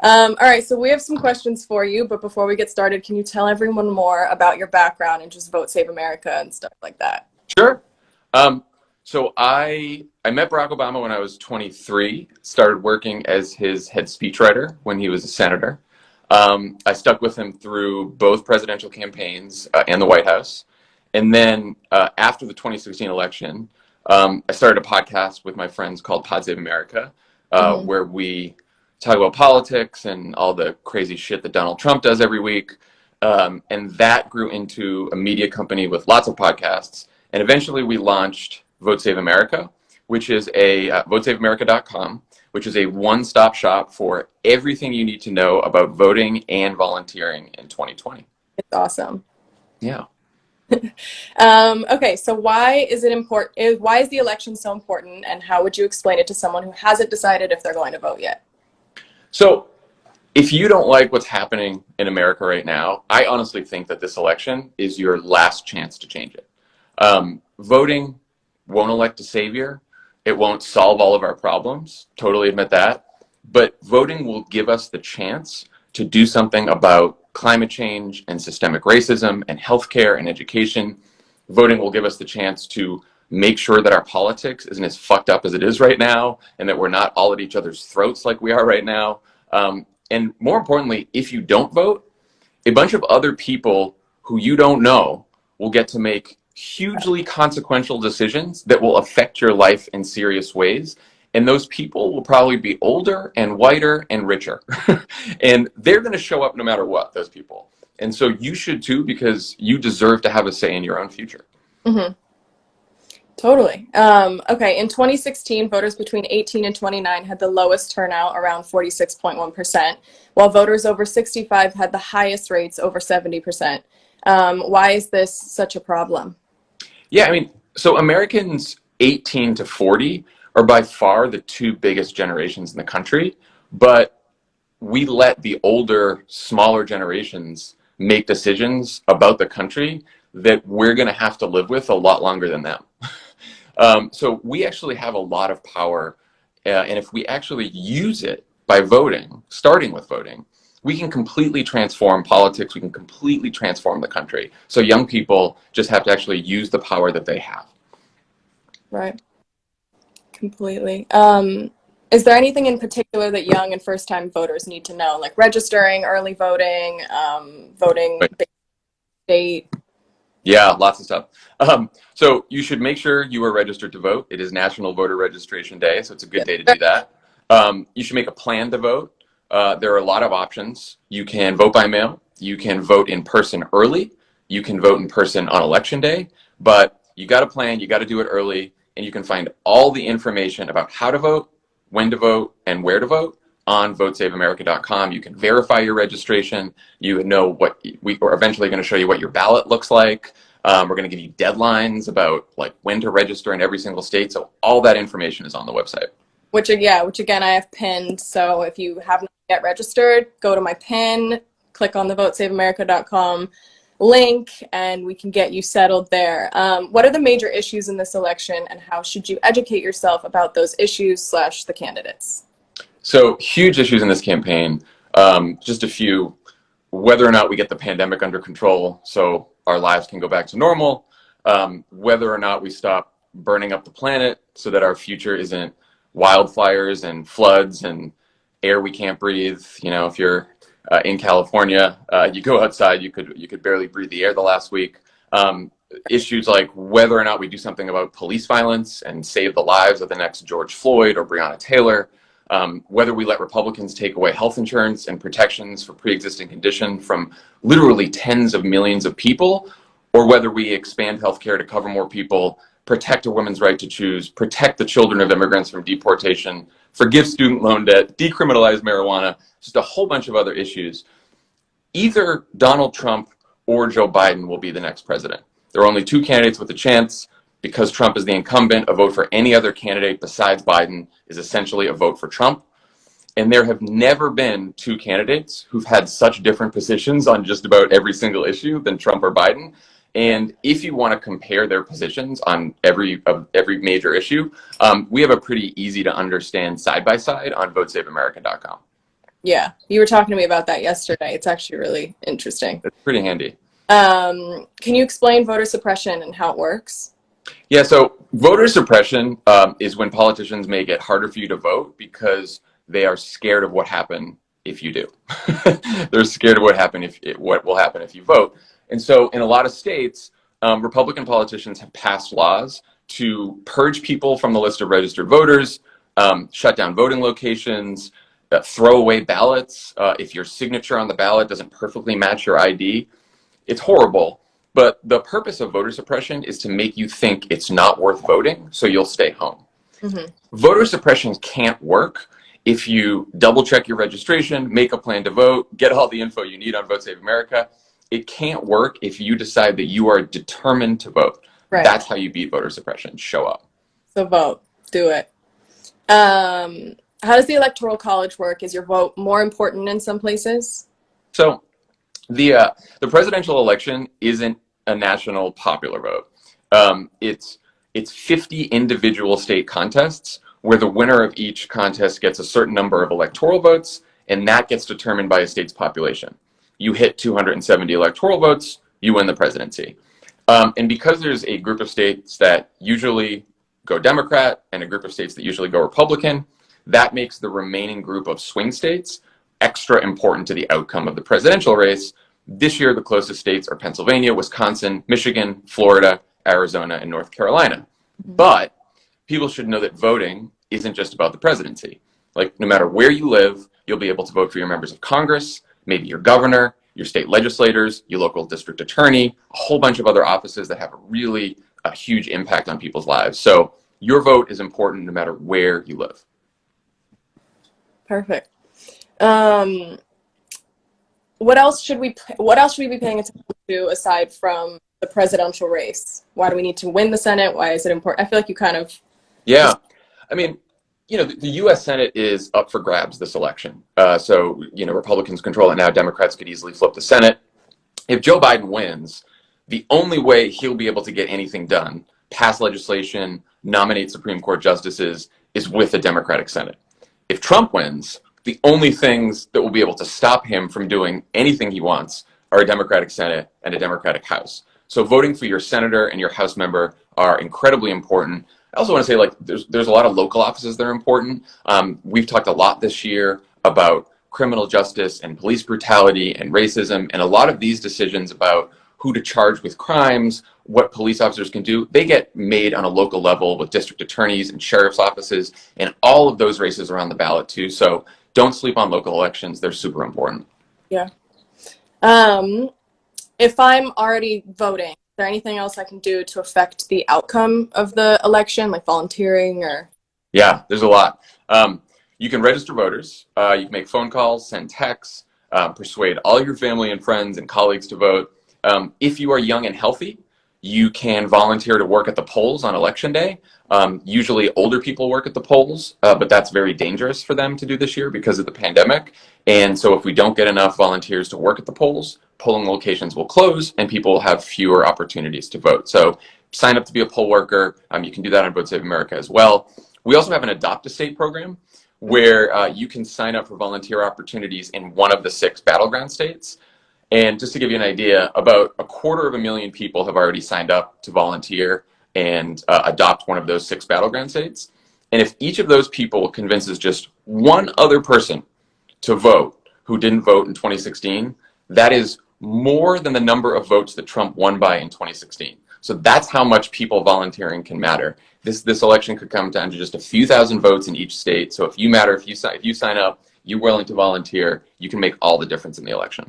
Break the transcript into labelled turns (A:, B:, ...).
A: All right, so we have some questions for you, but before we get started, can you tell everyone more about your background and just Vote Save America and stuff like that?
B: Sure. Um, so I met Barack Obama when I was 23, started working as his head speechwriter when he was a senator. I stuck with him through both presidential campaigns and the White House. And then after the 2016 election, I started a podcast with my friends called Pod Save America,
A: Hmm.
B: where we talk about politics and all the crazy shit that Donald Trump does every week. And that grew into a media company with lots of podcasts. And eventually we launched Vote Save America, which is votesaveamerica.com, which is a one-stop shop for everything you need to know about voting and volunteering in 2020.
A: It's awesome.
B: Yeah.
A: Okay, so why is it important? Why is the election so important, and how would you explain it to someone who hasn't decided if they're going to vote yet?
B: So if you don't like what's happening in America right now, I honestly think that this election is your last chance to change it. Voting won't elect a savior. It won't solve all of our problems. Totally admit that. But voting will give us the chance to do something about climate change and systemic racism and healthcare and education. Voting will give us the chance to make sure that our politics isn't as fucked up as it is right now and that we're not all at each other's throats like we are right now. And more importantly, if you don't vote, a bunch of other people who you don't know will get to make hugely consequential decisions that will affect your life in serious ways. And those people will probably be older and whiter and richer. And they're going to show up no matter what, those people. And so you should too, because you deserve to have a say in your own future.
A: Hmm. Totally. Okay, in 2016, voters between 18 and 29 had the lowest turnout, around 46.1%, while voters over 65 had the highest rates, over 70%. Why is this such a problem?
B: Yeah, I mean, so Americans 18 to 40 are by far the two biggest generations in the country, but we let the older, smaller generations make decisions about the country that we're going to have to live with a lot longer than them. So we actually have a lot of power, and if we actually use it by voting, starting with voting, we can completely transform politics. We can completely transform the country. So young people just have to actually use the power that they have.
A: Right. Completely. Is there anything in particular that young and first-time voters need to know, like registering, early voting, voting
B: Right.
A: based state?
B: Yeah, lots of stuff. So you should make sure you are registered to vote. It is National Voter Registration Day, so it's a good day to do that. You should make a plan to vote. There are a lot of options. You can vote by mail. You can vote in person early. You can vote in person on election day. But you got to plan. You got to do it early, and you can find all the information about how to vote, when to vote, and where to vote on votesaveamerica.com. You can verify your registration. You know what we are eventually going to show you what your ballot looks like. We're going to give you deadlines about like when to register in every single state. So all that information is on the website.
A: Which again I have pinned. So if you have not yet registered, go to my pin, click on the votesaveamerica.com link, and we can get you settled there. What are the major issues in this election, and how should you educate yourself about those issues slash the candidates?
B: So huge issues in this campaign. Just a few: whether or not we get the pandemic under control so our lives can go back to normal, whether or not we stop burning up the planet so that our future isn't wildfires and floods and air we can't breathe. You know, if you're in California, you go outside, you could barely breathe the air the last week. Issues like whether or not we do something about police violence and save the lives of the next George Floyd or Breonna Taylor. Whether we let Republicans take away health insurance and protections for pre-existing condition from literally tens of millions of people, or whether we expand healthcare to cover more people, protect a woman's right to choose, protect the children of immigrants from deportation, forgive student loan debt, decriminalize marijuana, just a whole bunch of other issues. Either Donald Trump or Joe Biden will be the next president. There are only two candidates with a chance. Because Trump is the incumbent, a vote for any other candidate besides Biden is essentially a vote for Trump. And there have never been two candidates who've had such different positions on just about every single issue than Trump or Biden. And if you want to compare their positions on every major issue, we have a pretty easy to understand side by side on votesaveamerica.com.
A: Yeah, you were talking to me about that yesterday. It's actually really interesting.
B: It's pretty handy.
A: Can you explain voter suppression and how it works?
B: Yeah, so voter suppression is when politicians make it harder for you to vote because they are scared of what happen if you do. They're scared of what will happen if you vote. And so in a lot of states, Republican politicians have passed laws to purge people from the list of registered voters, shut down voting locations, throw away ballots if your signature on the ballot doesn't perfectly match your ID. It's horrible. But the purpose of voter suppression is to make you think it's not worth voting, so you'll stay home.
A: Mm-hmm.
B: Voter suppression can't work if you double check your registration, make a plan to vote, get all the info you need on Vote Save America. It can't work if you decide that you are determined to vote.
A: Right.
B: That's how you beat voter suppression. Show up.
A: So vote. Do it. How does the Electoral College work? Is your vote more important in some places?
B: So the presidential election isn't a national popular vote. It's 50 individual state contests where the winner of each contest gets a certain number of electoral votes, and that gets determined by a state's population. You hit 270 electoral votes, you win the presidency. And because there's a group of states that usually go Democrat and a group of states that usually go Republican, that makes the remaining group of swing states extra important to the outcome of the presidential race. This year, the closest states are Pennsylvania, Wisconsin, Michigan, Florida, Arizona, and North Carolina. But people should know that voting isn't just about the presidency. Like, no matter where you live, you'll be able to vote for your members of Congress, maybe your governor, your state legislators, your local district attorney, a whole bunch of other offices that have a huge impact on people's lives. So your vote is important no matter where you live.
A: Perfect. What else should we be paying attention to aside from the presidential race? Why do we need to win the Senate? Why is it important? I feel like you kind of...
B: Yeah. I mean, the U.S. Senate is up for grabs this election. So, Republicans control it now. Democrats could easily flip the Senate. If Joe Biden wins, the only way he'll be able to get anything done, pass legislation, nominate Supreme Court justices, is with a Democratic Senate. If Trump wins, the only things that will be able to stop him from doing anything he wants are a Democratic Senate and a Democratic House. So voting for your senator and your House member are incredibly important. I also want to say, there's a lot of local offices that are important. We've talked a lot this year about criminal justice and police brutality and racism, and a lot of these decisions about who to charge with crimes, what police officers can do, they get made on a local level with district attorneys and sheriff's offices, and all of those races are on the ballot too. So don't sleep on local elections. They're super important.
A: Yeah. If I'm already voting, is there anything else I can do to affect the outcome of the election, like volunteering or?
B: Yeah, there's a lot. You can register voters. You can make phone calls, send texts, persuade all your family and friends and colleagues to vote. If you are young and healthy, you can volunteer to work at the polls on election day. Usually older people work at the polls, but that's very dangerous for them to do this year because of the pandemic. And so if we don't get enough volunteers to work at the polls, polling locations will close and people will have fewer opportunities to vote. So sign up to be a poll worker. You can do that on Vote Save America as well. We also have an Adopt a State program where you can sign up for volunteer opportunities in one of the 6 battleground states. And just to give you an idea, about 250,000 people have already signed up to volunteer and adopt one of those 6 battleground states. And if each of those people convinces just one other person to vote who didn't vote in 2016, that is more than the number of votes that Trump won by in 2016. So that's how much people volunteering can matter. This election could come down to just a few thousand votes in each state. So if you sign up, you're willing to volunteer, you can make all the difference in the election.